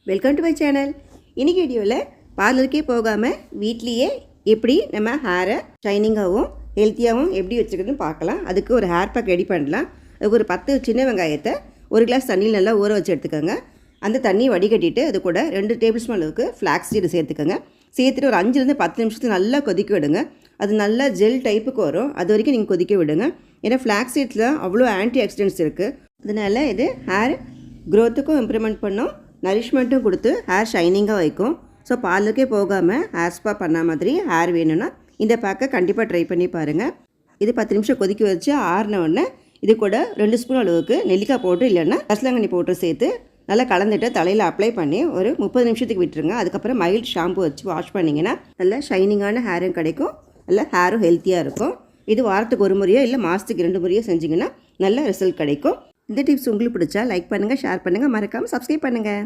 Welcome to my channel. இன்னைக்கு வீடியோவில் பார்லருக்கே போகாமல் வீட்லேயே எப்படி நம்ம ஹேரை ஷைனிங்காகவும் ஹெல்த்தியாகவும் எப்படி வச்சுக்கிறதுன்னு பார்க்கலாம். அதுக்கு ஒரு ஹேர் பேக் ரெடி பண்ணலாம். அதுக்கு ஒரு 10 சின்ன வெங்காயத்தை ஒரு கிளாஸ் தண்ணியில் நல்லா ஊற வச்சு எடுத்துக்கோங்க. அந்த தண்ணியை வடிகட்டிட்டு அது கூட 2 டேபிள் ஸ்பூன் அளவுக்கு ஃப்ளாக்ஸ் சீடு சேர்த்துக்கோங்க. சேர்த்துட்டு ஒரு 5லேருந்து 10 நிமிஷத்துக்கு நல்லா கொதிக்க விடுங்க. அது நல்லா ஜெல் டைப்புக்கு வரும். அது வரைக்கும் நீங்கள் கொதிக்க விடுங்க. ஏன்னா ஃப்ளாக்ஸ் சீட்ஸில் அவ்வளோ ஆன்டி ஆக்சிடென்ட்ஸ் இருக்குது. அதனால் இது ஹேர் க்ரோத்துக்கும் இம்ப்ரூவ்மெண்ட் பண்ணும், நரிஷ்மெண்ட்டும் கொடுத்து ஹேர் ஷைனிங்காக வைக்கும். ஸோ பார்லருக்கே போகாமல் ஹேர் ஸ்பா பண்ண மாதிரி ஹேர் வேணும்னா இந்த பேக்கை கண்டிப்பாக ட்ரை பண்ணி பாருங்கள். இது 10 நிமிஷம் கொதிக்க வச்சு ஆறின உடனே இது கூட 2 ஸ்பூன் அளவுக்கு நெல்லிக்காய் பவுட்ரு இல்லைன்னா கரிசலாங்கண்ணி பவுட்ரு சேர்த்து நல்லா கலந்துட்டு தலையில் அப்ளை பண்ணி ஒரு 30 நிமிஷத்துக்கு விட்டுருங்க. அதுக்கப்புறம் மைல்ட் ஷாம்பு வச்சு வாஷ் பண்ணிங்கன்னா நல்லா ஷைனிங்கான ஹேரும் கிடைக்கும், நல்லா ஹேரும் ஹெல்த்தியாக இருக்கும். இது வாரத்துக்கு 1 முறையோ இல்லை மாதத்துக்கு 2 முறையோ செஞ்சிங்கன்னா நல்ல ரிசல்ட் கிடைக்கும். இந்த டிப்ஸ் உங்களுக்கு பிடிச்சா லைக் பண்ணுங்கள், ஷேர் பண்ணுங்கள், மறக்காமல் சப்ஸ்கிரைப் பண்ணுங்கள்.